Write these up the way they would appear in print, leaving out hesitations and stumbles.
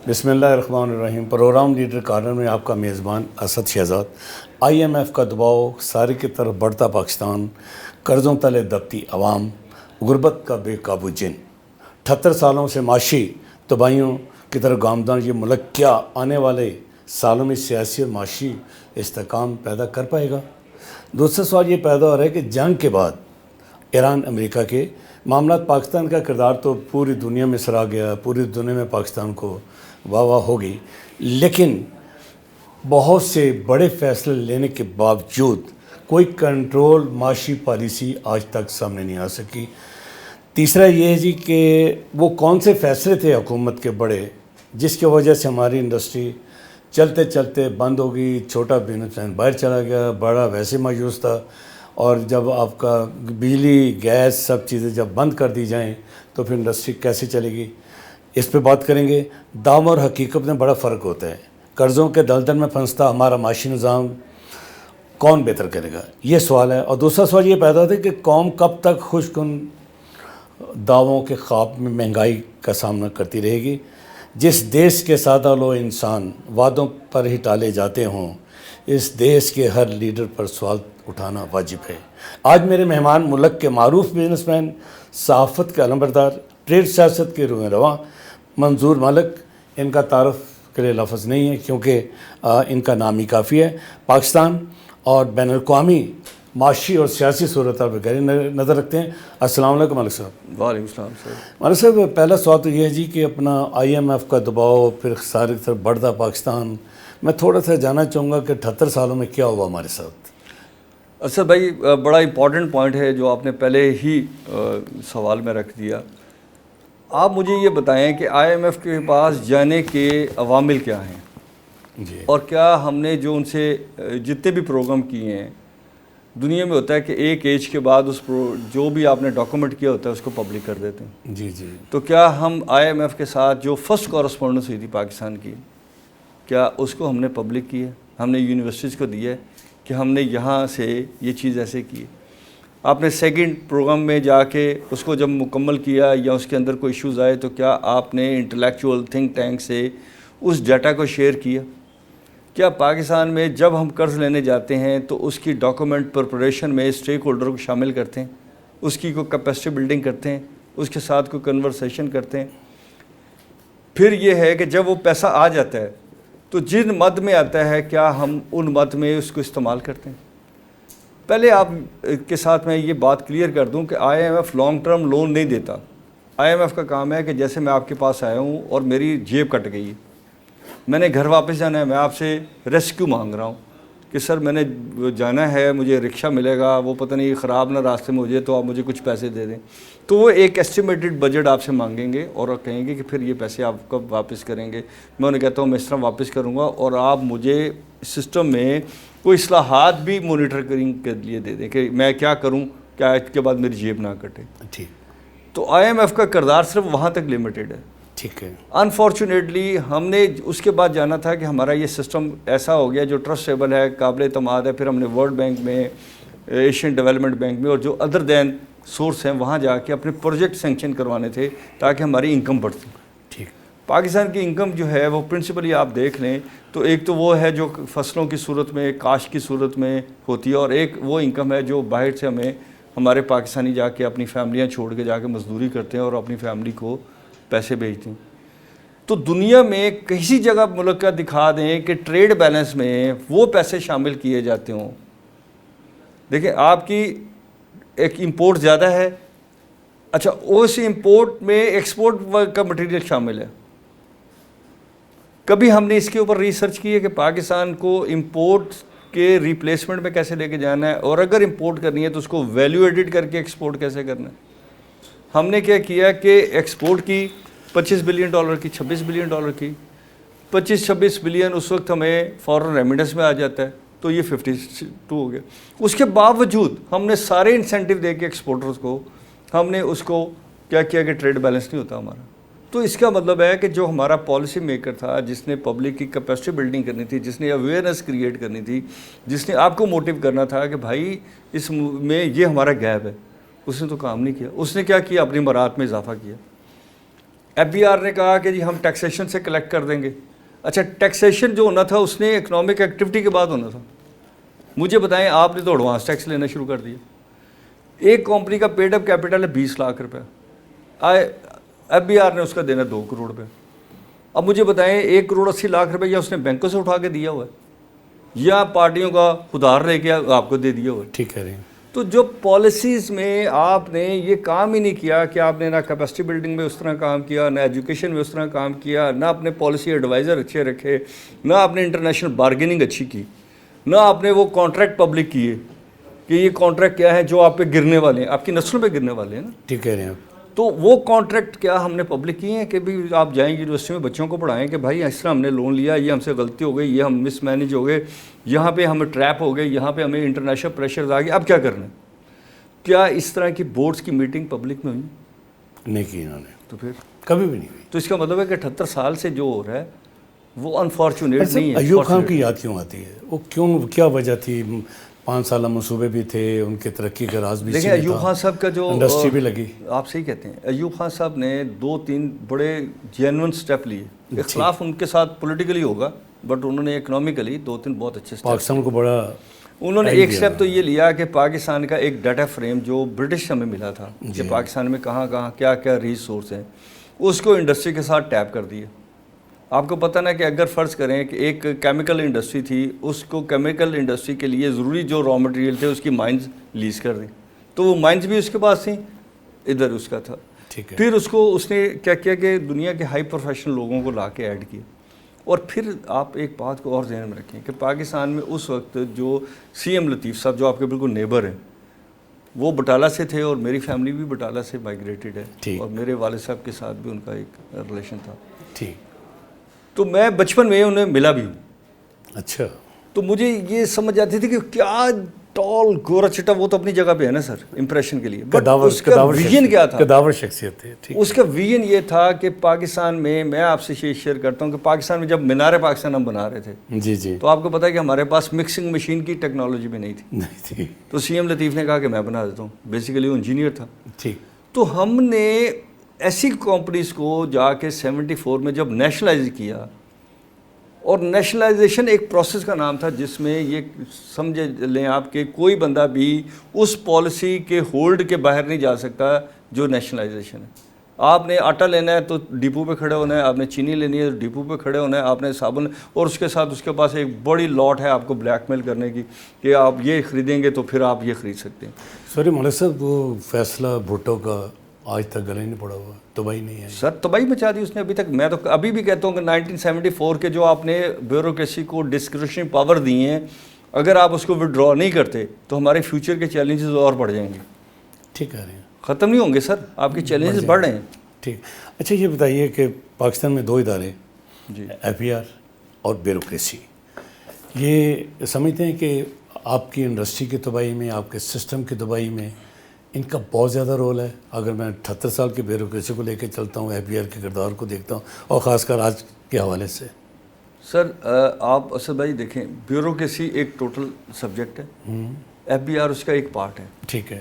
بسم اللہ الرحمن الرحیم۔ پروگرام لیڈر کارنر میں آپ کا میزبان اسد شہزاد۔ IMF کا دباؤ، سارے کی طرف بڑھتا پاکستان، قرضوں تلے دبتی عوام، غربت کا بے قابو جن، 78 سالوں سے معاشی تباہیوں کی طرف گامزن یہ ملک کیا آنے والے سالوں میں سیاسی اور معاشی استحکام پیدا کر پائے گا؟ دوسرا سوال یہ پیدا ہو رہا ہے کہ جنگ کے بعد ایران امریکہ کے معاملات، پاکستان کا کردار تو پوری دنیا میں سرا گیا، پوری دنیا میں پاکستان کو واہ واہ ہوگی، لیکن بہت سے بڑے فیصلے لینے کے باوجود کوئی کنٹرول معاشی پالیسی آج تک سامنے نہیں آ سکی۔ تیسرا یہ ہے جی کہ وہ کون سے فیصلے تھے حکومت کے بڑے جس کی وجہ سے ہماری انڈسٹری چلتے چلتے بند ہو گئی، چھوٹا بزنس مین باہر چلا گیا، بڑا ویسے مایوس تھا، اور جب آپ کا بجلی گیس سب چیزیں جب بند کر دی جائیں تو پھر انڈسٹری کیسے چلے گی؟ اس پہ بات کریں گے۔ دعووں اور حقیقت میں بڑا فرق ہوتا ہے۔ قرضوں کے دلدل میں پھنستا ہمارا معاشی نظام کون بہتر کرے گا، یہ سوال ہے۔ اور دوسرا سوال یہ پیدا ہوتا ہے کہ قوم کب تک خوش کن دعووں کے خواب میں مہنگائی کا سامنا کرتی رہے گی؟ جس دیش کے سادہ لو انسان وعدوں پر ہی ٹالے جاتے ہوں، اس دیش کے ہر لیڈر پر سوال اٹھانا واجب ہے۔ آج میرے مہمان ملک کے معروف بزنس مین، صحافت کے علمبردار، ٹریڈ سیاست کے روح رواں منظور ملک، ان کا تعارف کے لیے لفظ نہیں ہے کیونکہ ان کا نام ہی کافی ہے۔ پاکستان اور بین الاقوامی معاشی اور سیاسی صورتحال پہ گہری نظر رکھتے ہیں۔ السلام علیکم ملک صاحب۔ وعلیکم السلام سر۔ ملک صاحب، پہلا سوال تو یہ ہے جی کہ اپنا IMF کا دباؤ، پھر ساری طرف بڑھتا پاکستان، میں تھوڑا سا جاننا چاہوں گا کہ 78 سالوں میں کیا ہوا ہمارے ساتھ؟ اسد بھائی، بڑا امپورٹنٹ پوائنٹ ہے جو آپ نے پہلے ہی سوال میں رکھ دیا۔ آپ مجھے یہ بتائیں کہ IMF کے پاس جانے کے عوامل کیا ہیں جی، اور کیا ہم نے جو ان سے جتنے بھی پروگرام کیے ہیں، دنیا میں ہوتا ہے کہ ایک ایج کے بعد جو بھی آپ نے ڈاکومنٹ کیا ہوتا ہے اس کو پبلک کر دیتے ہیں۔ جی جی، تو کیا ہم IMF کے ساتھ جو فرسٹ کورسپونڈنس ہوئی تھی پاکستان کی، کیا اس کو ہم نے پبلک کی ہے؟ ہم نے یونیورسٹیز کو دی ہے کہ ہم نے یہاں سے یہ چیز ایسے کی؟ آپ نے سیکنڈ پروگرام میں جا کے اس کو جب مکمل کیا یا اس کے اندر کوئی ایشوز آئے تو کیا آپ نے انٹلیکچوئل تھنک ٹینک سے اس ڈیٹا کو شیئر کیا؟ کیا پاکستان میں جب ہم قرض لینے جاتے ہیں تو اس کی ڈاکومنٹ پریپریشن میں اسٹیک ہولڈر کو شامل کرتے ہیں، اس کی کوئی کیپیسٹی بلڈنگ کرتے ہیں، اس کے ساتھ کوئی کنورسیشن کرتے ہیں؟ پھر یہ ہے کہ جب وہ پیسہ آ جاتا ہے تو جن مد میں آتا ہے کیا ہم ان مد میں اس کو استعمال کرتے ہیں؟ پہلے آپ کے ساتھ میں یہ بات کلیئر کر دوں کہ IMF لانگ ٹرم لون نہیں دیتا۔ IMF کا کام ہے کہ جیسے میں آپ کے پاس آیا ہوں اور میری جیب کٹ گئی ہے، میں نے گھر واپس جانا ہے، میں آپ سے ریسکیو مانگ رہا ہوں کہ سر میں نے جانا ہے، مجھے رکشہ ملے گا، وہ پتہ نہیں خراب نہ راستے میں ہو جائے تو آپ مجھے کچھ پیسے دے دیں۔ تو وہ ایک ایسٹیمیٹڈ بجٹ آپ سے مانگیں گے اور کہیں گے کہ پھر یہ پیسے آپ کب واپس کریں گے۔ میں انہیں کہتا ہوں میں اس طرح واپس کروں گا اور آپ مجھے سسٹم میں کوئی اصلاحات بھی مانیٹرنگ کے لیے دے دیں کہ میں کیا کروں، کیا اس کے بعد میری جیب نہ کٹے۔ ٹھیک، تو IMF کا کردار صرف وہاں تک لمیٹڈ ہے۔ ٹھیک ہے۔ انفارچونیٹلی ہم نے اس کے بعد جانا تھا کہ ہمارا یہ سسٹم ایسا ہو گیا جو ٹرسٹیبل ہے، قابل اعتماد ہے۔ پھر ہم نے ورلڈ بینک میں، ایشین ڈیولپمنٹ بینک میں اور جو ادر دین سورس ہیں وہاں جا کے اپنے پروجیکٹ سینکشن کروانے تھے تاکہ ہماری انکم بڑھتی۔ ٹھیک، پاکستان کی انکم جو ہے وہ پرنسپلی آپ دیکھ لیں تو ایک تو وہ ہے جو فصلوں کی صورت میں، کاشت کی صورت میں ہوتی ہے، اور ایک وہ انکم ہے جو باہر سے ہمارے پاکستانی جا کے اپنی فیملیاں چھوڑ کے جا کے مزدوری کرتے ہیں اور اپنی فیملی کو پیسے بھیجتے ہیں۔ تو دنیا میں کسی جگہ ملک کا دکھا دیں کہ ٹریڈ بیلنس میں وہ پیسے شامل کیے جاتے ہوں۔ دیکھیں، آپ کی ایک امپورٹ زیادہ ہے، اچھا اس امپورٹ میں ایکسپورٹ کا مٹیریل شامل ہے۔ کبھی ہم نے اس کے اوپر ریسرچ کی ہے کہ پاکستان کو امپورٹ کے ریپلیسمنٹ میں کیسے لے کے جانا ہے، اور اگر امپورٹ کرنی ہے تو اس کو ویلیو ایڈٹ کر کے ایکسپورٹ کیسے کرنا ہے؟ ہم نے کیا کیا کہ ایکسپورٹ کی $25 بلین کی، $26 بلین کی، 25-26 بلین اس وقت ہمیں فورن ریمیڈنس میں آ جاتا ہے تو یہ 52 ہو گیا۔ اس کے باوجود ہم نے سارے انسینٹیو دے کے ایکسپورٹرز کو ہم نے اس کو کیا کیا کہ ٹریڈ بیلنس نہیں ہوتا ہمارا۔ تو اس کا مطلب ہے کہ جو ہمارا پالیسی میکر تھا، جس نے پبلک کی کیپیسٹی بلڈنگ کرنی تھی، جس نے اویئرنیس کریٹ کرنی تھی، جس نے آپ کو موٹیو کرنا تھا کہ بھائی اس میں یہ ہمارا گیپ ہے، اس نے تو کام نہیں کیا۔ اس نے کیا کیا؟ اپنی مراعات میں اضافہ کیا۔ ایف بی آر نے کہا کہ جی ہم ٹیکسیشن سے کلیکٹ کر دیں گے. اچھا ٹیکسیشن جو ہونا تھا اس نے اکنامک ایکٹیویٹی کے بعد ہونا تھا. مجھے بتائیں آپ نے تو ایڈوانس ٹیکس لینا شروع کر دیا. ایک کمپنی کا پیڈ اپ کیپٹل ہے 20 لاکھ روپے, ایف بی آر نے اس کا دینا 2 کروڑ روپے. اب مجھے بتائیں 1 کروڑ 80 لاکھ روپے یا اس نے بینکوں سے اٹھا کے دیا ہوا ہے یا پارٹیوں کا ادھار لے کے آپ کو دے دیا ہوا ہے. ٹھیک ہے. تو جو پالیسیز میں آپ نے یہ کام ہی نہیں کیا کہ آپ نے نہ کیپیسٹی بلڈنگ میں اس طرح کام کیا, نہ ایجوکیشن میں اس طرح کام کیا, نہ اپنے پالیسی ایڈوائزر اچھے رکھے, نہ آپ نے انٹرنیشنل بارگیننگ اچھی کی, نہ آپ نے وہ کانٹریکٹ پبلک کیے کہ یہ کانٹریکٹ کیا ہے جو آپ پہ گرنے والے ہیں, آپ کی نسلوں پہ گرنے والے ہیں نا. ٹھیک کہہ رہے ہیں آپ. تو وہ کانٹریکٹ کیا ہم نے پبلک کیے ہیں کہ بھی آپ جائیں یونیورسٹی میں بچوں کو پڑھائیں کہ بھائی اس طرح ہم نے لون لیا, یہ ہم سے غلطی ہو گئی, یہ ہم مس مینیج ہو گئے, یہاں پہ ہم ٹریپ ہو گئے, یہاں پہ ہمیں انٹرنیشنل پریشرز آ گئے, اب کیا کرنا ہے. کیا اس طرح کی بورڈز کی میٹنگ پبلک میں ہوئی؟ نہیں کی انہوں نے. تو پھر کبھی بھی نہیں ہوئی. تو اس کا مطلب ہے کہ 78 سال سے جو ہو رہا ہے وہ انفارچونیٹ نہیں ہے. ایوب خان کی یاد کیوں آتی ہے؟ وہ کیوں, کیا وجہ تھی؟ 5 سالہ منصوبے بھی تھے, ان کے ترقی کا راز بھی دیکھیں ایوب خان صاحب کا جو انڈسٹری بھی لگی. آپ صحیح کہتے ہیں, ایوب خان صاحب نے 2-3 بڑے جینون سٹیپ لیے. اختلاف ان کے ساتھ پولیٹیکلی ہوگا بٹ انہوں نے اکنامیکلی 2-3 بہت اچھے سٹیپ. پاکستان کو بڑا انہوں نے ایک سٹیپ تو یہ لیا کہ پاکستان کا ایک ڈیٹا فریم جو برٹش ہمیں ملا تھا کہ پاکستان میں کہاں کہاں کیا کیا ریسورس ہیں, اس کو انڈسٹری کے ساتھ ٹیپ کر دیا. آپ کو پتہ نا کہ اگر فرض کریں کہ ایک کیمیکل انڈسٹری تھی, اس کو کیمیکل انڈسٹری کے لیے ضروری جو را مٹیریل تھے اس کی مائنز لیز کر دیں, تو وہ مائنز بھی اس کے پاس تھیں, ادھر اس کا تھا. پھر اس کو اس نے کیا کیا کہ دنیا کے ہائی پروفیشنل لوگوں کو لا کے ایڈ کیا. اور پھر آپ ایک بات کو اور ذہن میں رکھیں کہ پاکستان میں اس وقت جو سی ایم لطیف صاحب جو آپ کے بالکل نیبر ہیں, وہ بٹالہ سے تھے اور میری فیملی بھی بٹالہ سے مائگریٹڈ ہے اور میرے والد صاحب کے ساتھ بھی ان کا ایک ریلیشن تھا. ٹھیک. تو میں بچپن میں انہیں ملا بھی ہوں. اچھا. تو مجھے یہ سمجھ آتی تھی کہ کیا ٹال گورا چٹا, وہ تو اپنی جگہ پہ ہے نا سر امپریشن کے لیے, بٹ اس کا ویژن کیا تھا؟ قداور شخصیت تھے. اس کا ویژن یہ تھا کہ پاکستان میں آپ سے شیئر کرتا ہوں کہ پاکستان میں جب مینار پاکستان ہم بنا رہے تھے جی جی, تو آپ کو پتا ہے کہ ہمارے پاس مکسنگ مشین کی ٹیکنالوجی بھی نہیں تھی. تو سی ایم لطیف نے کہا کہ میں بنا دیتا ہوں, بیسیکلی وہ انجینئر تھا. ٹھیک. تو ہم نے ایسی کمپنیز کو جا کے 74 میں جب نیشنلائز کیا, اور نیشنلائزیشن ایک پروسیس کا نام تھا جس میں یہ سمجھ لیں آپ کہ کوئی بندہ بھی اس پالیسی کے ہولڈ کے باہر نہیں جا سکتا جو نیشنلائزیشن ہے. آپ نے آٹا لینا ہے تو ڈپو پہ کھڑے ہونا ہے, آپ نے چینی لینی ہے تو ڈپو پہ کھڑے ہونا ہے, آپ نے صابن, اور اس کے ساتھ اس کے پاس ایک بڑی لاٹ ہے آپ کو بلیک میل کرنے کی کہ آپ یہ خریدیں گے تو پھر آپ یہ خرید سکتے ہیں. سوری ملک صاحب, وہ فیصلہ بھٹو کا آج تک گلے نہیں پڑا ہوا, تباہی نہیں ہے سر. تباہی مچا دی اس نے ابھی تک. میں تو ابھی بھی کہتا ہوں کہ 1974 کے جو آپ نے بیوروکریسی کو ڈسکریشنری پاور دی ہیں, اگر آپ اس کو وڈرا نہیں کرتے تو ہمارے فیوچر کے چیلنجز اور بڑھ جائیں گے. ٹھیک ہے, ختم نہیں ہوں گے سر, آپ کے چیلنجز بڑھ رہے ہیں. ٹھیک. اچھا یہ بتائیے کہ پاکستان میں 2 ادارے, جی, ایف بی آر اور بیوروکریسی, یہ سمجھتے ہیں کہ آپ کی انڈسٹری کی تباہی میں, آپ کے سسٹم کی تباہی میں ان کا بہت زیادہ رول ہے؟ اگر میں 78 سال کی بیوروکریسی کو لے کے چلتا ہوں, ایف بی آر کے کردار کو دیکھتا ہوں, اور خاص کر آج کے حوالے سے. سر آپ اسد بھائی دیکھیں, بیوروکریسی ایک ٹوٹل سبجیکٹ ہے, ایف بی آر اس کا ایک پارٹ ہے. ٹھیک ہے.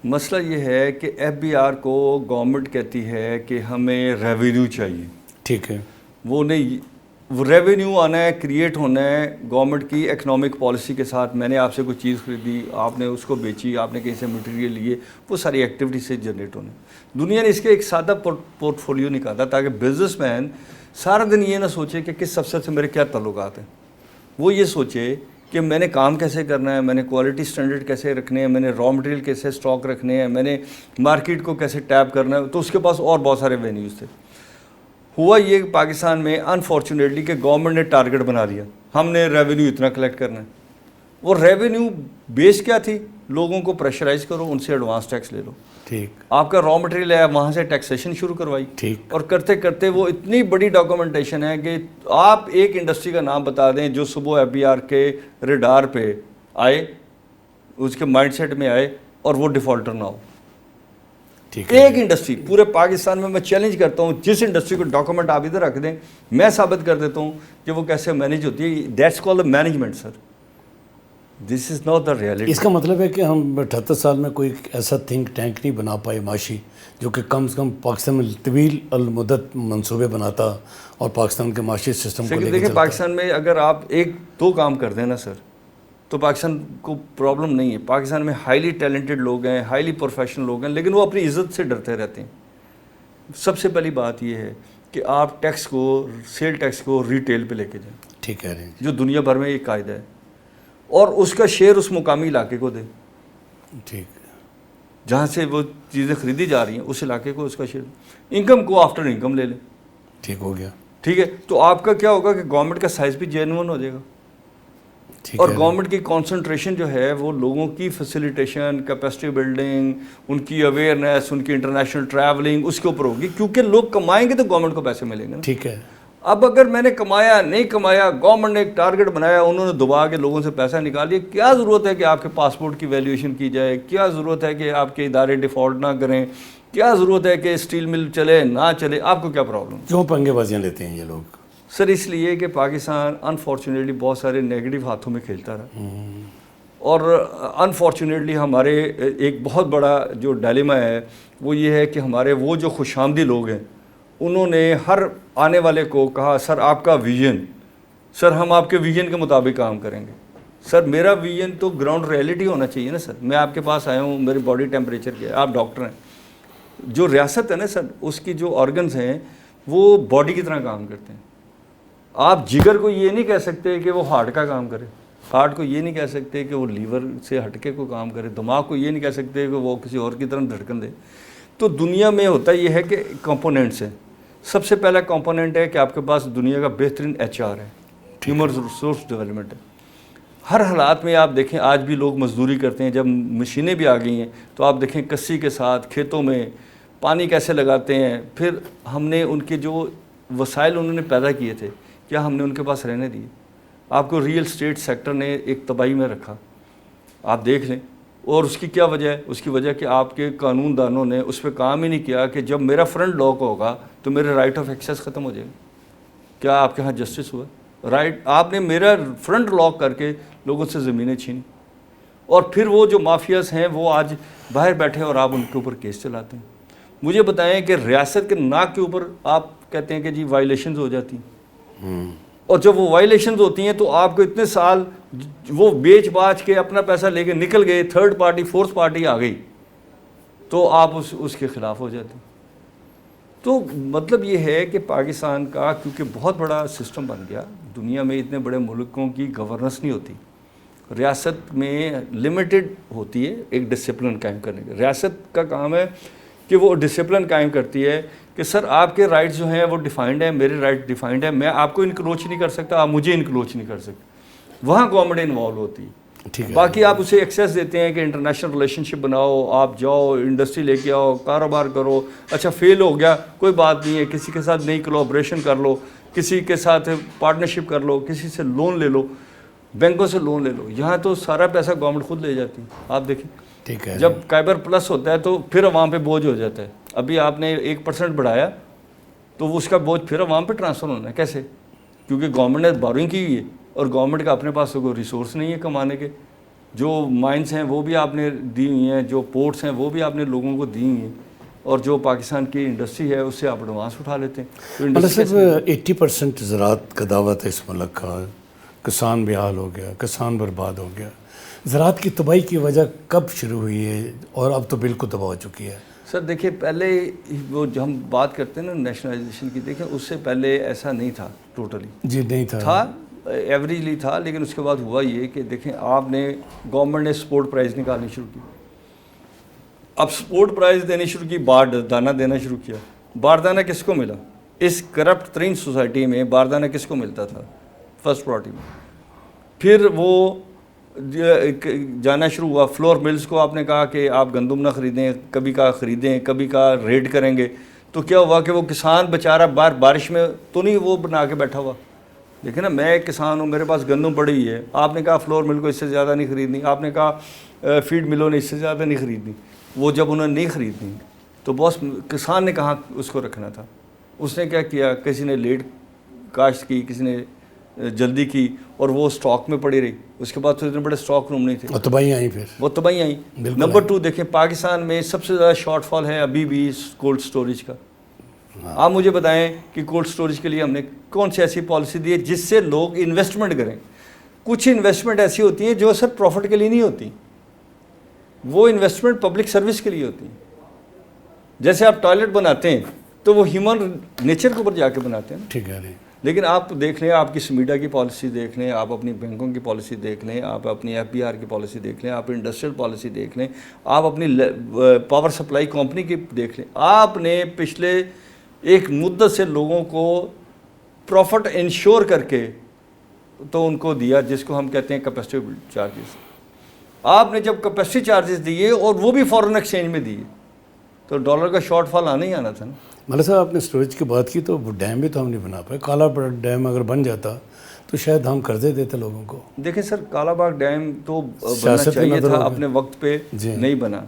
مسئلہ یہ ہے کہ ایف بی آر کو گورنمنٹ کہتی ہے کہ ہمیں ریونیو چاہیے. ٹھیک ہے. وہ نہیں, وہ ریونیو آنا ہے, کریٹ ہونا ہے گورنمنٹ کی اکنامک پالیسی کے ساتھ. میں نے آپ سے کوئی چیز خریدی, آپ نے اس کو بیچی, آپ نے کہیں سے مٹیریل لیے, وہ ساری ایکٹیویٹی سے جنریٹ ہونے. دنیا نے اس کے ایک سادہ پورٹ فولیو نکالا تاکہ بزنس مین سارا دن یہ نہ سوچے کہ کس سبسیٹ سے میرے کیا تعلقات ہیں. وہ یہ سوچے کہ میں نے کام کیسے کرنا ہے, میں نے کوالٹی سٹینڈرڈ کیسے رکھنے ہیں, میں نے را مٹیریل کیسے اسٹاک رکھنے ہیں, میں نے مارکیٹ کو کیسے ٹیپ کرنا ہے. تو اس کے پاس اور بہت سارے وینیوز تھے. ہوا یہ پاکستان میں انفارچونیٹلی کہ گورنمنٹ نے ٹارگٹ بنا دیا, ہم نے ریونیو اتنا کلیکٹ کرنا ہے. وہ ریونیو بیس کیا تھی؟ لوگوں کو پریشرائز کرو, ان سے ایڈوانس ٹیکس لے لو. ٹھیک. آپ کا را مٹیریل ہے, وہاں سے ٹیکسیشن شروع کروائی. ٹھیک. اور کرتے کرتے وہ اتنی بڑی ڈاکومنٹیشن ہے کہ آپ ایک انڈسٹری کا نام بتا دیں جو صبح ایف بی آر کے ریڈار پہ آئے, اس کے مائنڈ سیٹ میں آئے اور وہ ڈیفالٹر نہ ہو. ایک انڈسٹری پورے پاکستان میں چیلنج کرتا ہوں, جس انڈسٹری کو ڈاکومنٹ آپ ادھر رکھ دیں, میں ثابت کر دیتا ہوں کہ وہ کیسے مینیج ہوتی ہے. That's call the management sir. This is not the reality. اس کا مطلب ہے کہ ہم 78 سال میں کوئی ایسا تھنک ٹینک نہیں بنا پائے معاشی جو کہ کم سے کم پاکستان میں طویل المدت منصوبے بناتا اور پاکستان کے معاشی سسٹم کو لے کے دیکھیں چلتا. پاکستان میں اگر آپ ایک دو کام کر دیں نا سر تو پاکستان کو پرابلم نہیں ہے. پاکستان میں ہائیلی ٹیلنٹڈ لوگ ہیں, ہائیلی پروفیشنل لوگ ہیں, لیکن وہ اپنی عزت سے ڈرتے رہتے ہیں. سب سے پہلی بات یہ ہے کہ آپ ٹیکس کو, سیل ٹیکس کو ریٹیل پہ لے کے جائیں. ٹھیک کہہ رہے ہیں جو دنیا بھر میں ایک قاعدہ ہے, اور اس کا شیئر اس مقامی علاقے کو دیں. ٹھیک, جہاں سے وہ چیزیں خریدی جا رہی ہیں اس علاقے کو اس کا شیئر. انکم کو آفٹر انکم لے لیں. ٹھیک ہو گیا. ٹھیک ہے, تو آپ کا کیا ہوگا کہ گورنمنٹ کا سائز بھی جینون ہو جائے گا. اور گورنمنٹ کی کانسنٹریشن جو ہے وہ لوگوں کی فیسیلیٹیشن, کیپیسٹی بلڈنگ, ان کی اویئرنیس, ان کی انٹرنیشنل ٹریولنگ اس کے اوپر ہوگی, کیونکہ لوگ کمائیں گے تو گورنمنٹ کو پیسے ملیں گے. ٹھیک ہے. اب اگر میں نے کمایا نہیں کمایا, گورنمنٹ نے ایک ٹارگٹ بنایا, انہوں نے دبا کے لوگوں سے پیسہ نکال لیا, کیا ضرورت ہے کہ آپ کے پاسپورٹ کی ویلیویشن کی جائے, کیا ضرورت ہے کہ آپ کے ادارے ڈیفالٹ نہ کریں, کیا ضرورت ہے کہ اسٹیل مل چلے نہ چلے, آپ کو کیا پرابلم؟ کیوں پنگے بازیاں لیتے ہیں یہ لوگ؟ سر اس لیے کہ پاکستان انفارچونیٹلی بہت سارے نیگیٹو ہاتھوں میں کھیلتا رہا, اور انفارچونیٹلی ہمارے ایک بہت بڑا جو ڈائلیما ہے وہ یہ ہے کہ ہمارے وہ جو خوش آمدی لوگ ہیں انہوں نے ہر آنے والے کو کہا سر آپ کا ویژن, سر ہم آپ کے ویژن کے مطابق کام کریں گے. سر میرا ویژن تو گراؤنڈ ریئلٹی ہونا چاہیے نا سر. میں آپ کے پاس آیا ہوں, میری باڈی ٹیمپریچر کیا ہے, آپ ڈاکٹر ہیں. جو ریاست ہے نا سر, اس کی جو آرگنز ہیں وہ باڈی کی طرح کام کرتے ہیں. آپ جگر کو یہ نہیں کہہ سکتے کہ وہ ہارٹ کا کام کرے, ہارٹ کو یہ نہیں کہہ سکتے کہ وہ لیور سے ہٹ کے کوئی کام کرے, دماغ کو یہ نہیں کہہ سکتے کہ وہ کسی اور کی طرح دھڑکن دے. تو دنیا میں ہوتا یہ ہے کہ کمپوننٹس ہیں. سب سے پہلا کمپوننٹ ہے کہ آپ کے پاس دنیا کا بہترین HR ہے, ہیومن ریسورس ڈیولپمنٹ ہے. ہر حالات میں آپ دیکھیں آج بھی لوگ مزدوری کرتے ہیں, جب مشینیں بھی آ گئی ہیں تو آپ دیکھیں کسی کے ساتھ کھیتوں میں پانی کیسے لگاتے ہیں. پھر ہم نے ان کے جو وسائل انہوں نے پیدا کیے تھے کیا ہم نے ان کے پاس رہنے دیے؟ آپ کو ریئل اسٹیٹ سیکٹر نے ایک تباہی میں رکھا, آپ دیکھ لیں. اور اس کی کیا وجہ ہے؟ اس کی وجہ کہ آپ کے قانون دانوں نے اس پہ کام ہی نہیں کیا کہ جب میرا فرنٹ لاک ہوگا تو میرے رائٹ آف ایکسیس ختم ہو جائے گا. کیا آپ کے ہاں جسٹس ہوا؟ رائٹ, آپ نے میرا فرنٹ لاک کر کے لوگوں سے زمینیں چھینی, اور پھر وہ جو مافیاز ہیں وہ آج باہر بیٹھے اور آپ ان کے اوپر کیس چلاتے ہیں. مجھے بتائیں کہ ریاست کے ناک کے اوپر آپ کہتے ہیں کہ جی وائلیشنز ہو جاتی ہیں, اور جب وہ وائلیشنز ہوتی ہیں تو آپ کو اتنے سال وہ بیچ باچ کے اپنا پیسہ لے کے نکل گئے, تھرڈ پارٹی فورتھ پارٹی آ گئی تو آپ اس کے خلاف ہو جاتے ہیں. تو مطلب یہ ہے کہ پاکستان کا کیونکہ بہت بڑا سسٹم بن گیا, دنیا میں اتنے بڑے ملکوں کی گورننس نہیں ہوتی, ریاست میں لمیٹڈ ہوتی ہے ایک ڈسپلن قائم کرنے کا. ریاست کا کام ہے کہ وہ ڈسپلن قائم کرتی ہے کہ سر آپ کے رائٹس جو ہیں وہ ڈیفائنڈ ہیں, میرے رائٹ ڈیفائنڈ ہیں, میں آپ کو انکروچ نہیں کر سکتا, آپ مجھے انکروچ نہیں کر سکتے. وہاں گورنمنٹ انوالو ہوتی ہے. باقی آپ اسے ایکسیس دیتے ہیں کہ انٹرنیشنل ریلیشن شپ بناؤ, آپ جاؤ انڈسٹری لے کے آؤ, کاروبار کرو. اچھا فیل ہو گیا کوئی بات نہیں ہے, کسی کے ساتھ نئی کولابریشن کر لو, کسی کے ساتھ پارٹنرشپ کر لو, کسی سے لون لے لو, بینکوں سے لون لے لو. یہاں تو سارا پیسہ گورنمنٹ خود لے جاتی ہے. آپ دیکھیں ٹھیک ہے, جب کائبر پلس ہوتا ہے تو پھر عوام پہ بوجھ ہو جاتا ہے. ابھی آپ نے 1% بڑھایا تو اس کا بوجھ پھر عوام پہ ٹرانسفر ہونا ہے. کیسے؟ کیونکہ گورنمنٹ نے بورنگ کی ہوئی ہے اور گورنمنٹ کا اپنے پاس کوئی ریسورس نہیں ہے کمانے کے. جو مائنس ہیں وہ بھی آپ نے دی ہوئی ہیں, جو پورٹس ہیں وہ بھی آپ نے لوگوں کو دی ہوئی ہیں, اور جو پاکستان کی انڈسٹری ہے اس سے آپ ایڈوانس اٹھا لیتے ہیں. مطلب صرف 80% زراعت کا دعوت ہے اس ملک کا, کسان بحال ہو گیا, کسان برباد ہو گیا. زراعت کی تباہی کی وجہ کب شروع ہوئی ہے اور اب تو بالکل تباہ ہو چکی ہے؟ سر دیکھیں پہلے وہ جو ہم بات کرتے ہیں نا نیشنلائزیشن کی, دیکھیں اس سے پہلے ایسا نہیں تھا ٹوٹلی. جی نہیں تھا, ایوریجلی تھا, لیکن اس کے بعد ہوا یہ کہ دیکھیں آپ نے گورنمنٹ نے سپورٹ پرائز نکالنی شروع کی. اب سپورٹ پرائز دینی شروع کی, باردانہ دینا شروع کیا. باردانہ کس کو ملا؟ اس کرپٹ ترین سوسائٹی میں باردانہ کس کو ملتا تھا؟ فرسٹ پارٹی میں. پھر وہ جانا شروع ہوا فلور ملز کو. آپ نے کہا کہ آپ گندم نہ خریدیں, کبھی کا خریدیں, کبھی کا ریڈ کریں گے. تو کیا ہوا کہ وہ کسان بیچارہ بارش میں تو نہیں وہ بنا کے بیٹھا ہوا. دیکھیں نا, میں ایک کسان ہوں, میرے پاس گندم پڑی ہوئی ہے, آپ نے کہا فلور مل کو اس سے زیادہ نہیں خریدنی, آپ نے کہا فیڈ ملوں نے اس سے زیادہ نہیں خریدنی. وہ جب انہوں نے نہیں خریدنی تو باس کسان نے کہاں اس کو رکھنا تھا. اس نے کیا کیا, کسی نے لیٹ کاشت کی, کسی نے جلدی کی اور وہ اسٹاک میں پڑی رہی. اس کے بعد تو اتنے بڑے اسٹاک روم نہیں تھے, اور تباہیاں آئیں, پھر وہ تباہیاں آئیں. نمبر 2 دیکھیں, پاکستان میں سب سے زیادہ شارٹ فال ہے ابھی بھی کولڈ اسٹوریج کا. آپ مجھے بتائیں کہ کولڈ اسٹوریج کے لیے ہم نے کون سی ایسی پالیسی دی ہے جس سے لوگ انویسٹمنٹ کریں. کچھ انویسٹمنٹ ایسی ہوتی ہیں جو سر پروفٹ کے لیے نہیں ہوتی, وہ انویسٹمنٹ پبلک سروس کے لیے ہوتی ہیں. جیسے آپ ٹوائلٹ بناتے ہیں تو وہ ہیومن نیچر کے اوپر جا کے بناتے ہیں, ٹھیک ہے. لیکن آپ دیکھ لیں, آپ کی سمیڈا کی پالیسی دیکھ لیں, آپ اپنی بینکوں کی پالیسی دیکھ لیں, آپ اپنی ایف بی آر کی پالیسی دیکھ لیں, آپ انڈسٹریل پالیسی دیکھ لیں, آپ اپنی پاور سپلائی کمپنی کی دیکھ لیں. آپ نے پچھلے ایک مدت سے لوگوں کو پروفٹ انشور کر کے تو ان کو دیا جس کو ہم کہتے ہیں کیپیسٹی چارجز. آپ نے جب کیپیسٹی چارجز دیے اور وہ بھی فورن ایکسچینج میں دیے تو ڈالر کا شارٹ فال آنا ہی آنا تھا نا. مطلب صاحب آپ نے اسٹوریج کی بات کی تو وہ ڈیم بھی تو ہم نہیں بنا پائے. کالا باغ ڈیم اگر بن جاتا تو شاید ہم قرضے دیتے لوگوں کو. دیکھیں سر, کالا باغ ڈیم تو بننا چاہیے تھا, اپنے وقت پہ نہیں بنا.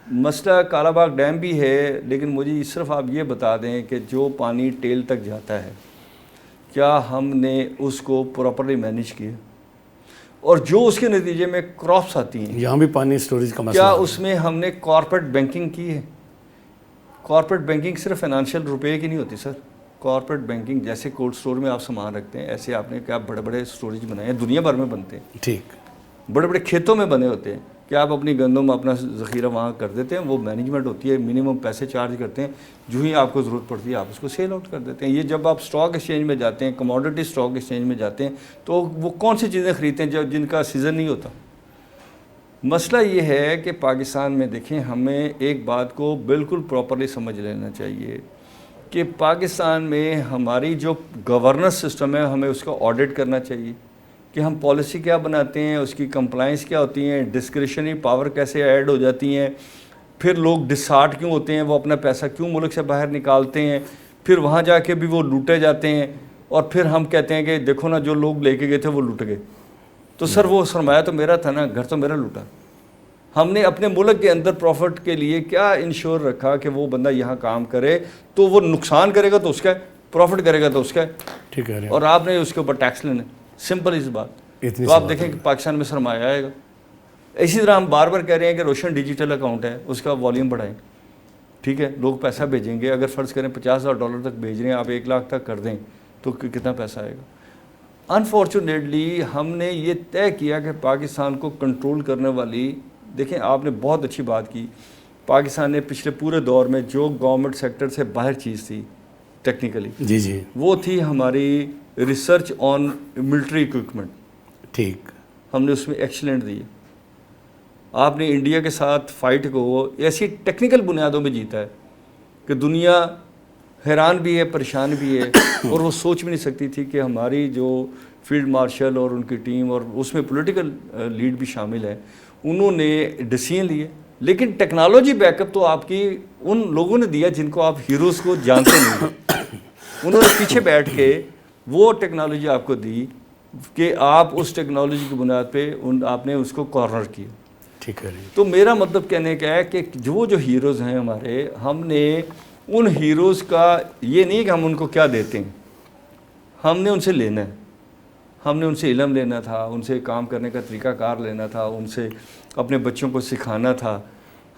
مسئلہ کالا باغ ڈیم بھی ہے, لیکن مجھے صرف آپ یہ بتا دیں کہ جو پانی ٹیل تک جاتا ہے کیا ہم نے اس کو پراپرلی مینیج کیا, اور جو اس کے نتیجے میں کراپس آتی ہیں یہاں بھی پانی اسٹوریج کا مسئلہ کیا اس میں ہم نے کارپوریٹ بینکنگ کی ہے. کارپوریٹ بینکنگ صرف فائنانشیل روپے کی نہیں ہوتی سر. کارپوریٹ بینکنگ جیسے کولڈ اسٹور میں آپ سامان رکھتے ہیں, ایسے آپ نے کیا بڑے بڑے اسٹوریج بنائے ہیں, دنیا بھر میں بنتے ہیں, ٹھیک, بڑے بڑے کھیتوں میں بنے ہوتے ہیں کہ آپ اپنی گندم اپنا ذخیرہ وہاں کر دیتے ہیں, وہ مینجمنٹ ہوتی ہے, منیمم پیسے چارج کرتے ہیں, جو ہی آپ کو ضرورت پڑتی ہے آپ اس کو سیل آؤٹ کر دیتے ہیں. یہ جب آپ اسٹاک ایکسچینج میں جاتے ہیں, کموڈٹی اسٹاک ایکسچینج میں جاتے ہیں, تو وہ کون سی چیزیں خریدتے ہیں جن کا سیزن نہیں ہوتا. مسئلہ یہ ہے کہ پاکستان میں دیکھیں, ہمیں ایک بات کو بالکل پراپرلی سمجھ لینا چاہیے کہ پاکستان میں ہماری جو گورننس سسٹم ہے ہمیں اس کا آڈٹ کرنا چاہیے کہ ہم پالیسی کیا بناتے ہیں, اس کی کمپلائنس کیا ہوتی ہیں, ڈسکریشنری پاور کیسے ایڈ ہو جاتی ہیں, پھر لوگ ڈسہارٹ کیوں ہوتے ہیں, وہ اپنا پیسہ کیوں ملک سے باہر نکالتے ہیں, پھر وہاں جا کے بھی وہ لوٹے جاتے ہیں, اور پھر ہم کہتے ہیں کہ دیکھو نا جو لوگ لے کے گئے تھے وہ لوٹ گئے. تو سر وہ سرمایہ تو میرا تھا نا, گھر تو میرا لوٹا. ہم نے اپنے ملک کے اندر پروفٹ کے لیے کیا انشور رکھا کہ وہ بندہ یہاں کام کرے تو وہ نقصان کرے گا تو اس کا ہے, پروفٹ کرے گا تو اس کا ہے, ٹھیک ہے, اور آپ نے اس کے اوپر ٹیکس لینا. سمپل اس بات. تو آپ دیکھیں کہ پاکستان میں سرمایہ آئے گا. اسی طرح ہم بار بار کہہ رہے ہیں کہ روشن ڈیجیٹل اکاؤنٹ ہے, اس کا والیوم بڑھائیں, ٹھیک ہے, لوگ پیسہ بھیجیں گے. اگر فرض کریں $50,000 تک بھیج رہے ہیں, آپ 1 لاکھ تک کر دیں تو کتنا پیسہ آئے گا. انفارچونیٹلی ہم نے یہ طے کیا کہ پاکستان کو کنٹرول کرنے والی, دیکھیں آپ نے بہت اچھی بات کی, پاکستان نے پچھلے پورے دور میں جو گورنمنٹ سیکٹر سے باہر چیز تھی ٹیکنیکلی, جی وہ تھی ہماری ریسرچ آن ملٹری اکوپمنٹ. ٹھیک, ہم نے اس میں ایکسیلنٹ دی. آپ نے انڈیا کے ساتھ فائٹ کو ایسی ٹیکنیکل بنیادوں پہ جیتا ہے کہ دنیا حیران بھی ہے, پریشان بھی ہے, اور وہ سوچ بھی نہیں سکتی تھی کہ ہماری جو فیلڈ مارشل اور ان کی ٹیم, اور اس میں پولیٹیکل لیڈ بھی شامل ہے, انہوں نے ڈیسیژن لیے. لیکن ٹیکنالوجی بیک اپ تو آپ کی ان لوگوں نے دیا جن کو آپ ہیروز کو جانتے نہیں. انہوں نے پیچھے بیٹھ کے وہ ٹیکنالوجی آپ کو دی کہ آپ اس ٹیکنالوجی کی بنیاد پہ آپ نے اس کو کارنر کیا. ٹھیک ہے. تو میرا مطلب کہنے کا ہے کہ جو ہیروز ہیں ہمارے, ہم نے ان ہیروز کا یہ نہیں کہ ہم ان کو کیا دیتے ہیں, ہم نے ان سے لینا ہے. ہم نے ان سے علم لینا تھا, ان سے کام کرنے کا طریقہ کار لینا تھا, ان سے اپنے بچوں کو سکھانا تھا.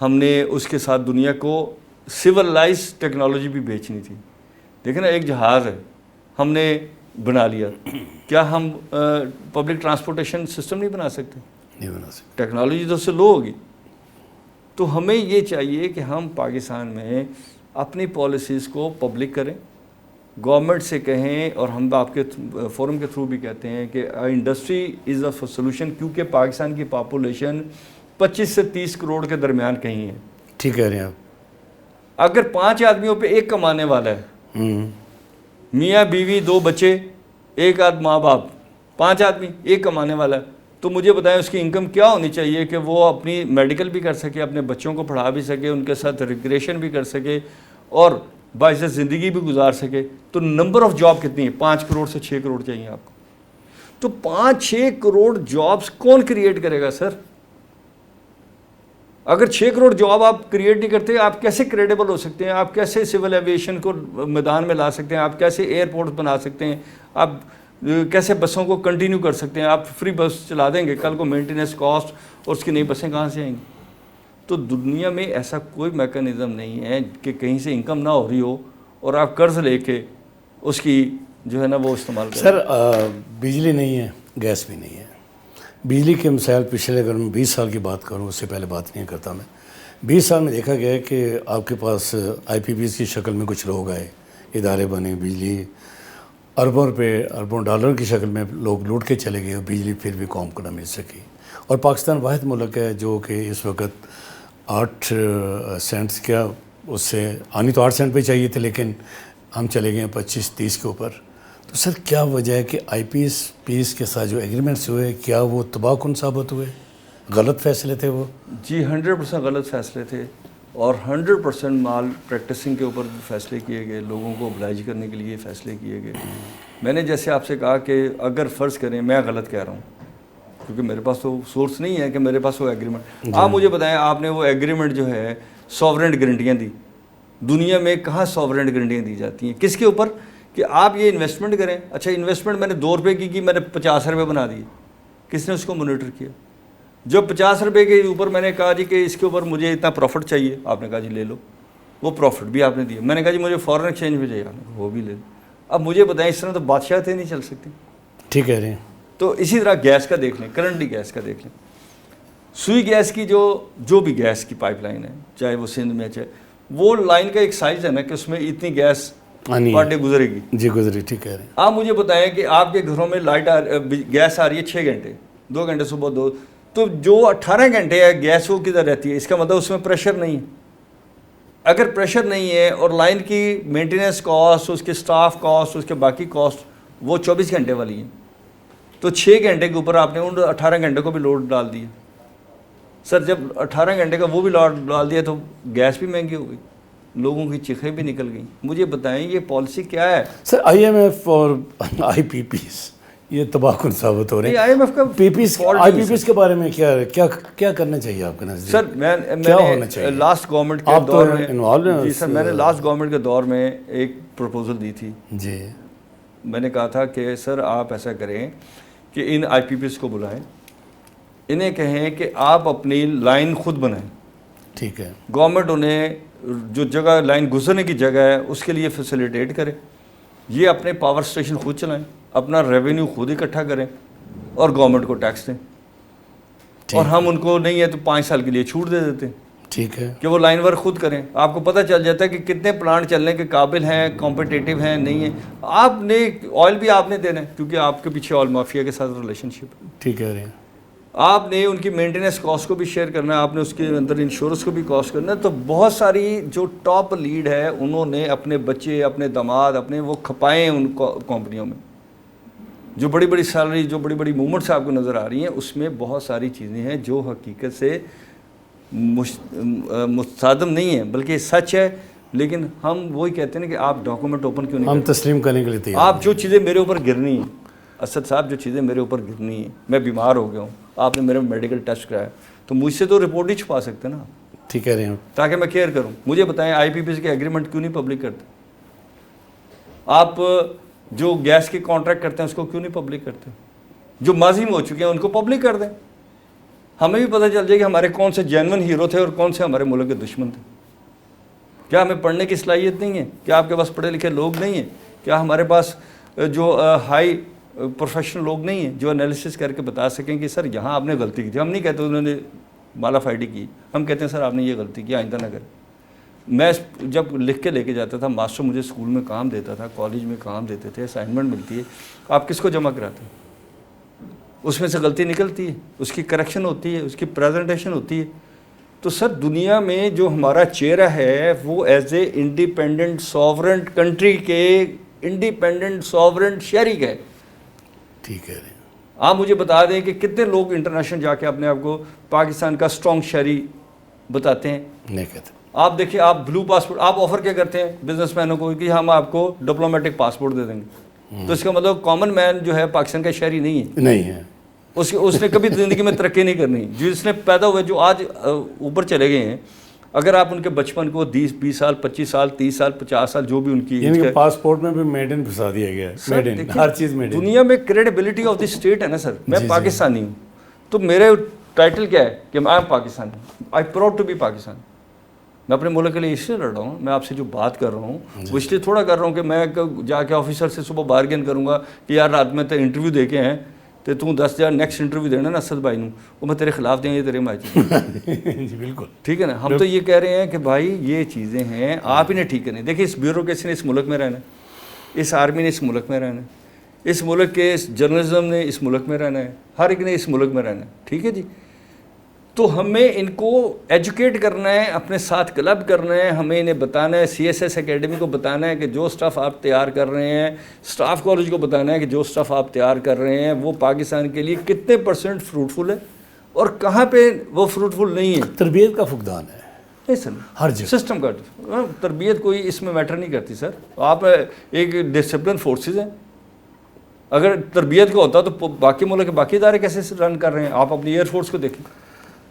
ہم نے اس کے ساتھ دنیا کو سویلائز ٹیکنالوجی بھی بیچنی تھی. دیکھیں نا, ایک جہاز ہے ہم نے بنا لیا, کیا ہم پبلک ٹرانسپورٹیشن سسٹم نہیں بنا سکتے؟ نہیں بنا سکتے. ٹیکنالوجی تو اس سے لو ہوگی. تو ہمیں یہ چاہیے کہ ہم پاکستان میں اپنی پالیسیز کو پبلک کریں, گورنمنٹ سے کہیں, اور ہم آپ کے فورم کے تھرو بھی کہتے ہیں کہ انڈسٹری از اے سولوشن, کیونکہ پاکستان کی پاپولیشن 25 سے 30 کروڑ کے درمیان کہیں ہے. ٹھیک کہہ رہے ہیں آپ. اگر 5 آدمیوں پہ ایک کمانے والا ہے, میاں بیوی 2 بچے, 1 آدھ ماں باپ, 5 آدمی, ایک کمانے والا ہے, تو مجھے بتائیں اس کی انکم کیا ہونی چاہیے کہ وہ اپنی میڈیکل بھی کر سکے, اپنے بچوں کو پڑھا بھی سکے, ان کے ساتھ ریکریشن بھی کر سکے, اور باعث زندگی بھی گزار سکے. تو نمبر آف جاب کتنی ہے؟ 5 کروڑ سے 6 کروڑ چاہیے آپ کو. تو 5-6 کروڑ جابس کون کریٹ کرے گا سر؟ اگر 6 کروڑ جاب آپ کریٹ نہیں کرتے, آپ کیسے کریڈیبل ہو سکتے ہیں؟ آپ کیسے سول ایویشن کو میدان میں لا سکتے ہیں؟ آپ کیسے ایئرپورٹ بنا سکتے ہیں؟ آپ کیسے بسوں کو کنٹینیو کر سکتے ہیں. آپ فری بس چلا دیں گے, کل کو مینٹیننس کاسٹ اور اس کی نئی بسیں کہاں سے آئیں گی؟ تو دنیا میں ایسا کوئی میکانزم نہیں ہے کہ کہیں سے انکم نہ ہو رہی ہو اور آپ قرض لے کے اس کی جو ہے نا وہ استعمال کریں. سر بجلی نہیں ہے, گیس بھی نہیں ہے. بجلی کے مسائل پچھلے اگر میں 20 سال کی بات کروں, اس سے پہلے بات نہیں کرتا میں, 20 سال میں دیکھا گیا ہے کہ آپ کے پاس آئی پی پیز کی شکل میں کچھ لوگ آئے, ادارے بنے, بجلی اربوں روپے اربوں ڈالر کی شکل میں لوگ لوٹ کے چلے گئے, اور بجلی پھر بھی قوم کو نہ مل سکی. اور پاکستان واحد ملک ہے جو کہ اس وقت 8 سینٹس کیا, اس سے آنی تو 8 سینٹ پہ چاہیے تھے, لیکن ہم چلے گئے 25-30 کے اوپر. تو سر کیا وجہ ہے کہ آئی پی پیز کے ساتھ جو ایگریمنٹس ہوئے, کیا وہ تباہ کن ثابت ہوئے؟ غلط فیصلے تھے وہ؟ جی 100% غلط فیصلے تھے, اور 100% مال پریکٹسنگ کے اوپر فیصلے کیے گئے, لوگوں کو oblige کرنے کے لیے فیصلے کیے گئے. میں نے جیسے آپ سے کہا کہ اگر فرض کریں میں غلط کہہ رہا ہوں, کیونکہ میرے پاس تو سورس نہیں ہے کہ میرے پاس وہ ایگریمنٹ. آپ مجھے بتائیں, آپ نے وہ ایگریمنٹ جو ہے ساورنٹ گارنٹیاں دی, دنیا میں کہاں ساورنٹ گارنٹیاں دی جاتی ہیں؟ کس کے اوپر؟ کہ آپ یہ انویسٹمنٹ کریں. اچھا انویسٹمنٹ میں نے 2 روپے کی میں نے 50 روپے بنا دیے, کس نے اس کو مانیٹر کیا؟ جو 50 روپے کے اوپر میں نے کہا جی کہ اس کے اوپر مجھے اتنا پروفٹ چاہیے, آپ نے کہا جی لے لو, وہ پروفٹ بھی آپ نے دیا. میں نے کہا جی مجھے فارن ایکسچینج بھی چاہیے, آپ نے کہا وہ بھی لے لو. اب مجھے بتائیں, اس طرح تو بادشاہتیں نہیں چل سکتی. ٹھیک کہہ رہے ہیں. تو اسی طرح گیس کا دیکھ لیں, کرنٹلی گیس کا دیکھ لیں, سوئی گیس کی جو بھی گیس کی پائپ لائن ہے, چاہے وہ سندھ میں, چاہے وہ لائن کا ایک سائز ہے نا کہ اس میں اتنی گیس پر ڈے گزرے گی. جی گزری, ٹھیک کہہ رہے ہیں. آپ مجھے بتائیں کہ آپ کے گھروں میں گیس آ رہی ہے 6 گھنٹے, 2 گھنٹے صبح 2, تو جو 18 گھنٹے ہے گیس وہ کدھر رہتی ہے؟ اس کا مطلب اس میں پریشر نہیں ہے. اگر پریشر نہیں ہے اور لائن کی مینٹیننس کاسٹ, اس کے سٹاف کاسٹ, اس کے باقی کاسٹ وہ 24 گھنٹے والی ہیں, تو 6 گھنٹے کے اوپر آپ نے ان 18 گھنٹے کو بھی لوڈ ڈال دیا. سر جب 18 گھنٹے کا وہ بھی لوڈ ڈال دیا تو گیس بھی مہنگی ہو گئی, لوگوں کی چیخیں بھی نکل گئیں. مجھے بتائیں یہ پالیسی کیا ہے؟ سر آئی ایم ایف اور آئی پی پیز یہ تباہ کن ثابت ہو رہے ہیں. آئی ایم ایف کا آئی پی پیز کے بارے میں کیا کرنا چاہیے آپ کے نزدیک؟ سر میں لاسٹ گورنمنٹ کے دور میں, جی سر میں نے لاسٹ گورنمنٹ کے دور میں ایک پروپوزل دی تھی. جی میں نے کہا تھا کہ سر آپ ایسا کریں کہ ان آئی پی پیز کو بلائیں, انہیں کہیں کہ آپ اپنی لائن خود بنائیں. ٹھیک ہے. گورنمنٹ انہیں جو جگہ لائن گزرنے کی جگہ ہے اس کے لیے فیسیلیٹیٹ کرے, یہ اپنے پاور اسٹیشن خود چلائیں, اپنا ریونیو خود اکٹھا کریں اور گورنمنٹ کو ٹیکس دیں, اور ہم ان کو نہیں ہے تو 5 سال کے لیے چھوٹ دے دیتے ہیں. ٹھیک ہے. کہ وہ لائن ورک خود کریں. آپ کو پتہ چل جاتا ہے کہ کتنے پلانٹ چلنے کے قابل ہیں, کمپٹیٹیو ہیں, نہیں ہیں. آپ نے آئل بھی آپ نے دینا ہے کیونکہ آپ کے پیچھے آئل مافیا کے ساتھ ریلیشن شپ ہے. ٹھیک ہے. آپ نے ان کی مینٹیننس کاسٹ کو بھی شیئر کرنا ہے, آپ نے اس کے اندر انشورنس کو بھی کاسٹ کرنا ہے. تو بہت ساری جو ٹاپ لیڈ ہے انہوں نے اپنے بچے, اپنے داماد, اپنے وہ کھپائے ان کمپنیوں میں. جو بڑی بڑی سیلری, جو بڑی بڑی موومنٹس آپ کو نظر آ رہی ہیں, اس میں بہت ساری چیزیں ہیں جو حقیقت سے متصادم نہیں ہے بلکہ سچ ہے. لیکن ہم وہی کہتے ہیں کہ آپ ڈاکومنٹ اوپن کیوں نہیں ہم تسلیم کرنے کے لیے تیار. آپ جو چیزیں میرے اوپر گرنی ہیں, اسد صاحب جو چیزیں میرے اوپر گرنی ہیں, میں بیمار ہو گیا ہوں, آپ نے میرا میڈیکل ٹیسٹ کرایا, تو مجھ سے تو رپورٹ ہی چھپا سکتے نا. ٹھیک کہہ رہے ہیں. تاکہ میں کیئر کروں. مجھے بتائیں آئی پی پیز کے ایگریمنٹ کیوں نہیں پبلک کرتے؟ آپ جو گیس کے کانٹریکٹ کرتے ہیں اس کو کیوں نہیں پبلک کرتے؟ جو ماضی میں ہو چکے ہیں ان کو پبلک کر دیں, ہمیں بھی پتہ چل جائے کہ ہمارے کون سے جینون ہیرو تھے اور کون سے ہمارے ملک کے دشمن تھے. کیا ہمیں پڑھنے کی صلاحیت نہیں ہے؟ کیا آپ کے پاس پڑھے لکھے لوگ نہیں ہیں؟ کیا ہمارے پاس جو ہائی پروفیشنل لوگ نہیں ہیں جو انالیسس کر کے بتا سکیں کہ سر یہاں آپ نے غلطی کی تھی؟ ہم نہیں کہتے انہوں نے مالا فائڈی کی, ہم کہتے ہیں سر آپ نے یہ غلطی کی, آئندہ نہ کریں. میں جب لکھ کے لے کے جاتا تھا, ماسٹر مجھے اسکول میں کام دیتا تھا, کالج میں کام دیتے تھے, اسائنمنٹ ملتی ہے, آپ کس کو جمع کراتے ہیں؟ اس میں سے غلطی نکلتی ہے, اس کی کریکشن ہوتی ہے, اس کی پریزنٹیشن ہوتی ہے. تو سر دنیا میں جو ہمارا چہرہ ہے وہ ایز اے انڈیپینڈنٹ ساورنٹ کنٹری کے انڈیپینڈنٹ ساورنٹ شہری کا ہے. ٹھیک ہے. آپ مجھے بتا دیں کہ کتنے لوگ انٹرنیشنل جا کے اپنے آپ کو پاکستان کا اسٹرانگ شہری بتاتے ہیں؟ نہیں کہتے. آپ دیکھیں, آپ بلو پاسپورٹ, آپ آفر کیا کرتے ہیں بزنس مینوں کو کہ ہم آپ کو ڈپلومیٹک پاسپورٹ دے دیں گے. تو اس کا مطلب کامن مین جو ہے پاکستان کا شہری نہیں ہے. نہیں ہے. اس نے کبھی زندگی میں ترقی نہیں کرنی. جس نے پیدا ہوئے, جو آج اوپر چلے گئے ہیں, اگر آپ ان کے بچپن کو 20 سال 25 سال 30 سال 50 سال جو بھی ان کی یعنی کہ پاسپورٹ میں بھی میڈ ان پھنسا دیا گیا ہے, میڈ ان, ہر چیز میڈ ان. دنیا میں کریڈیبلٹی آف دی اسٹیٹ ہے نا سر. میں پاکستانی ہوں تو میرے ٹائٹل کیا ہے کہ I am Pakistani, I proud to be Pakistani. میں اپنے ملک کے لیے اس لیے لڑ رہا ہوں, میں آپ سے جو بات کر رہا ہوں وہ اس لیے تھوڑا کر رہا ہوں کہ میں جا کے آفیسر سے صبح بارگین کروں گا کہ یار رات میں تو انٹرویو دے کے ہیں تو 10,000 نیکسٹ انٹرویو دینا نا اسد بھائی نوں, وہ میں تیرے خلاف دیں گے تیرے ماجد. جی بالکل ٹھیک ہے نا. ہم تو یہ کہہ رہے ہیں کہ بھائی یہ چیزیں ہیں آپ انہیں ٹھیک کریں. دیکھیں اس بیوروکریسی نے اس ملک میں رہنا ہے, اس آرمی نے اس ملک میں رہنا ہے, اس ملک کے جرنلزم نے اس ملک میں رہنا ہے, ہر ایک نے اس ملک میں رہنا ہے. ٹھیک ہے جی. تو ہمیں ان کو ایجوکیٹ کرنا ہے, اپنے ساتھ کلب کرنا ہے, ہمیں انہیں بتانا ہے, CSS اکیڈمی کو بتانا ہے کہ جو سٹف آپ تیار کر رہے ہیں, سٹاف کالج کو بتانا ہے کہ جو سٹف آپ تیار کر رہے ہیں وہ پاکستان کے لیے کتنے % فروٹفل ہے اور کہاں پہ وہ فروٹفل نہیں ہے. تربیت کا فقدان ہے نہیں سر, ہر جگہ سسٹم کا. تربیت کوئی اس میں میٹر نہیں کرتی سر. آپ ایک ڈسپلن فورسز ہیں, اگر تربیت کا ہوتا تو باقی ملک کے باقی ادارے کیسے رن کر رہے ہیں. آپ اپنی ایئر فورس کو دیکھیں,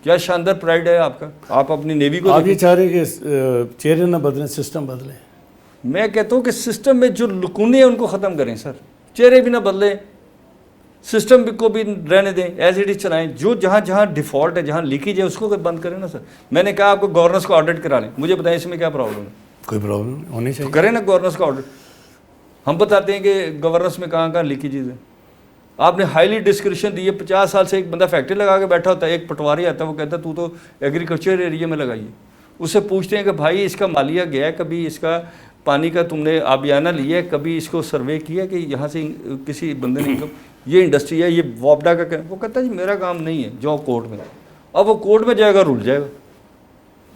کیا شاندار پرائڈ ہے آپ کا. آپ اپنی نیوی کو آپ یہ چاہ رہے ہیں کہ چہرے نہ بدلیں, سسٹم بدلیں. میں کہتا ہوں کہ سسٹم میں جو لکونے ہیں ان کو ختم کریں سر. چہرے بھی نہ بدلیں, سسٹم کو بھی رہنے دیں, ایز اٹ از چلائیں. جو جہاں ڈیفالٹ ہے, جہاں لیکیج ہے, اس کو بند کریں نا سر. میں نے کہا آپ کو گورننس کو آڈٹ کرا لیں, مجھے بتائیں اس میں کیا پرابلم ہے. کوئی پرابلم ہونی چاہیے, کریں نا گورننس کا آڈٹ. ہم بتاتے ہیں کہ گورننس میں کہاں لیکیجز ہیں. آپ نے ہائیلی ڈسکرپشن دی ہے. 50 سال سے ایک بندہ فیکٹری لگا کے بیٹھا ہوتا ہے, ایک پٹواری آتا ہے, وہ کہتا ہے تو ایگریکلچر ایریا میں لگائیے. اس سے پوچھتے ہیں کہ بھائی اس کا مالیہ گیا ہے, کبھی اس کا پانی کا تم نے آبیانہ لیا ہے, کبھی اس کو سروے کیا کہ یہاں سے کسی بندے نے یہ انڈسٹری ہے, یہ وابڈا کا, وہ کہتا ہے جی میرا کام نہیں ہے, جاؤ کورٹ میں. اب وہ کورٹ میں جائے گا, رول جائے گا,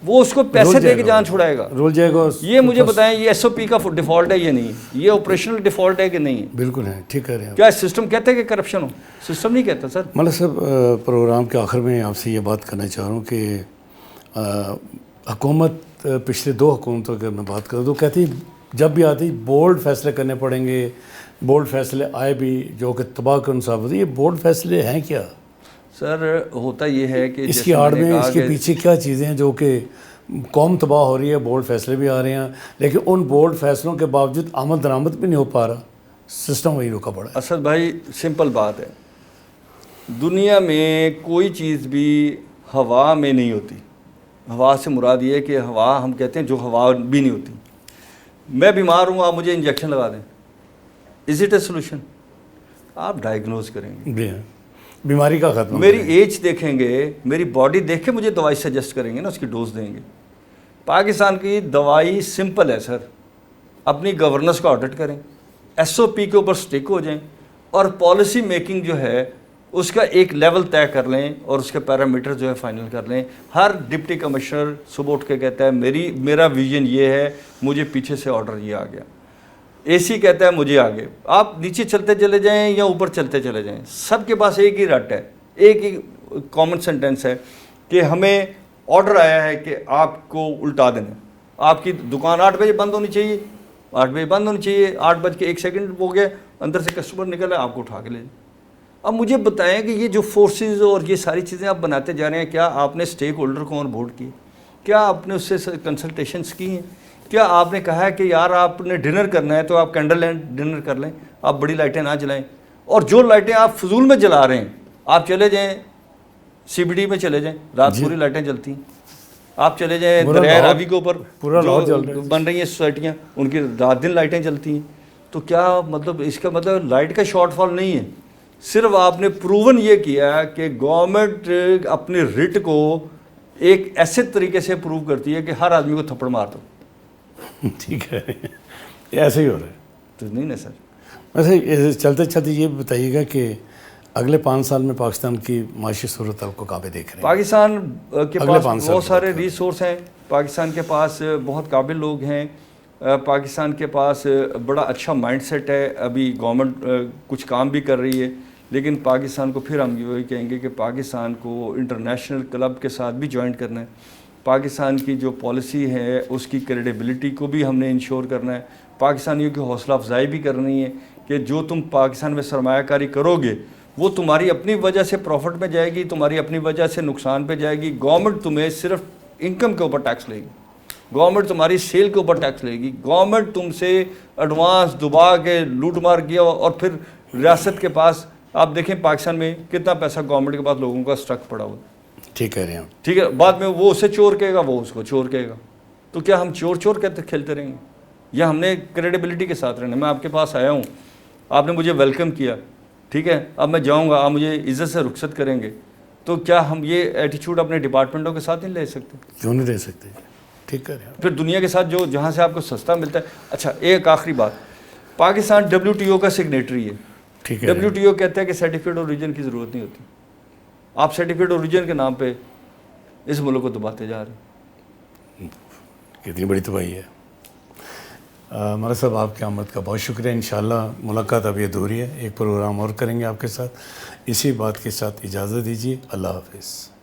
وہ اس کو پیسے دے کے جان چھڑائے گا, رول جائے گا. یہ مجھے بتائیں یہ SOP کا ڈیفالٹ ہے یہ نہیں, یہ آپریشنل ڈیفالٹ ہے کہ نہیں. بالکل ہے, ٹھیک کہہ رہے ہیں. کیا سسٹم کہتا ہے کہ کرپشن ہو؟ سسٹم نہیں کہتا سر. ملک صاحب, پروگرام کے آخر میں آپ سے یہ بات کرنا چاہ رہا ہوں کہ حکومت پچھلے 2 حکومتوں کی میں بات کروں تو کہتی جب بھی آتی بولڈ فیصلے کرنے پڑیں گے. بولڈ فیصلے آئے بھی جو کہ تباہ کن ثابت ہوتے. یہ بولڈ فیصلے ہیں کیا سر؟ ہوتا یہ ہے کہ اس کی آڑ میں, اس کے پیچھے کیا چیزیں ہیں جو کہ قوم تباہ ہو رہی ہے. بولڈ فیصلے بھی آ رہے ہیں لیکن ان بولڈ فیصلوں کے باوجود آمد درآمد بھی نہیں ہو پا رہا, سسٹم وہی رکا پڑا ہے. اسد بھائی سمپل بات ہے, دنیا میں کوئی چیز بھی ہوا میں نہیں ہوتی. ہوا سے مراد یہ ہے کہ ہوا ہم کہتے ہیں جو ہوا بھی نہیں ہوتی. میں بیمار ہوں, آپ مجھے انجیکشن لگا دیں, از اٹ اے سولوشن؟ آپ ڈائگنوز کریں گے, بیماری کا ختم, میری ایج دیکھیں گے, میری باڈی دیکھ کے مجھے دوائی سجیسٹ کریں گے نا, اس کی ڈوز دیں گے. پاکستان کی دوائی سمپل ہے سر, اپنی گورننس کو آڈٹ کریں, SOP کے اوپر سٹک ہو جائیں اور پالیسی میکنگ جو ہے اس کا ایک لیول طے کر لیں اور اس کے پیرامیٹر جو ہے فائنل کر لیں. ہر ڈپٹی کمشنر صبح اٹھ کے کہتا ہے میرا ویژن یہ ہے, مجھے پیچھے سے آرڈر یہ آ گیا. AC کہتا ہے مجھے آگے. آپ نیچے چلتے چلے جائیں یا اوپر چلتے چلے جائیں, سب کے پاس ایک ہی رٹ ہے, ایک ہی کامن سینٹینس ہے کہ ہمیں آرڈر آیا ہے کہ آپ کو الٹا دینا. آپ کی دکان 8 بجے بند ہونی چاہیے, 8 بجے بند ہونی چاہیے, 8:01 ہو گیا, اندر سے کسٹمر نکل ہے, آپ کو اٹھا کے لے جائیں. اب مجھے بتائیں کہ یہ جو فورسز اور یہ ساری چیزیں آپ بناتے جا رہے ہیں, کیا آپ نے اسٹیک ہولڈر کو آن بورڈ کی؟ کیا آپ نے اس سے کنسلٹیشنس کی ہیں؟ کیا آپ نے کہا ہے کہ یار آپ نے ڈنر کرنا ہے تو آپ کینڈل لینڈ ڈنر کر لیں, آپ بڑی لائٹیں نہ جلائیں؟ اور جو لائٹیں آپ فضول میں جلا رہے ہیں, آپ چلے جائیں CBD میں چلے جائیں, رات پوری لائٹیں جلتی ہیں. آپ چلے جائیں دریا راوی کے اوپر جو بن رہی ہیں سوسائٹیاں, ان کی رات دن لائٹیں جلتی ہیں. تو کیا مطلب, اس کا مطلب لائٹ کا شارٹ فال نہیں ہے, صرف آپ نے پروون یہ کیا کہ گورنمنٹ اپنے رٹ کو ایک ایسے طریقے سے پروو کرتی ہے کہ ہر آدمی کو تھپڑ مار دو. ٹھیک ہے, ایسے ہی ہو رہا ہے تو نہیں نا سر. ویسے چلتے چلتے یہ بتائیے گا کہ اگلے 5 سال میں پاکستان کی معاشی صورت آپ کو کہاں پہ دیکھ رہے ہیں؟ پاکستان کے پاس بہت سارے ریسورس ہیں, پاکستان کے پاس بہت قابل لوگ ہیں, پاکستان کے پاس بڑا اچھا مائنڈ سیٹ ہے. ابھی گورنمنٹ کچھ کام بھی کر رہی ہے, لیکن پاکستان کو پھر ہم یہ کہیں گے کہ پاکستان کو انٹرنیشنل کلب کے ساتھ بھی جوائنٹ کرنا ہے. پاکستان کی جو پالیسی ہے اس کی کریڈیبلٹی کو بھی ہم نے انشور کرنا ہے. پاکستانیوں کی حوصلہ افزائی بھی کرنی ہے کہ جو تم پاکستان میں سرمایہ کاری کرو گے وہ تمہاری اپنی وجہ سے پروفٹ میں جائے گی, تمہاری اپنی وجہ سے نقصان پہ جائے گی. گورنمنٹ تمہیں صرف انکم کے اوپر ٹیکس لے گی, گورنمنٹ تمہاری سیل کے اوپر ٹیکس لے گی, گورنمنٹ تم سے ایڈوانس دبا کے لوٹ مار کیا, اور پھر ریاست کے پاس آپ دیکھیں پاکستان میں کتنا پیسہ گورنمنٹ کے پاس لوگوں کا اسٹرک پڑا ہوا ہے. ٹھیک کہہ رہے ہیں. ٹھیک ہے, بعد میں وہ اسے چور کہے گا, وہ اس کو چور کہے گا. تو کیا ہم چور چور کہتے کھیلتے رہیں گے, یا ہم نے کریڈیبلٹی کے ساتھ رہنا؟ میں آپ کے پاس آیا ہوں, آپ نے مجھے ویلکم کیا, ٹھیک ہے, اب میں جاؤں گا, آپ مجھے عزت سے رخصت کریں گے, تو کیا ہم یہ ایٹیچیوڈ اپنے ڈپارٹمنٹوں کے ساتھ نہیں لے سکتے؟ کیوں نہیں رہ سکتے؟ ٹھیک کہہ رہے ہیں. پھر دنیا کے ساتھ جو جہاں سے آپ کو سستا ملتا ہے. اچھا ایک آخری بات, پاکستان WTO کا سگنیٹری ہے. ٹھیک ہے. WTO کہتا ہے کہ سرٹیفکیٹ اوریجن کی ضرورت نہیں ہوتی. آپ سرٹیفکیٹ اوریجن کے نام پہ اس ملک کو دباتے جا رہے ہیں. کتنی بڑی تباہی ہے. ہمارا صاحب آپ کی آمد کا بہت شکریہ. انشاءاللہ ملاقات اب یہ ادھوری ہے, ایک پروگرام اور کریں گے آپ کے ساتھ. اسی بات کے ساتھ اجازت دیجیے. اللہ حافظ.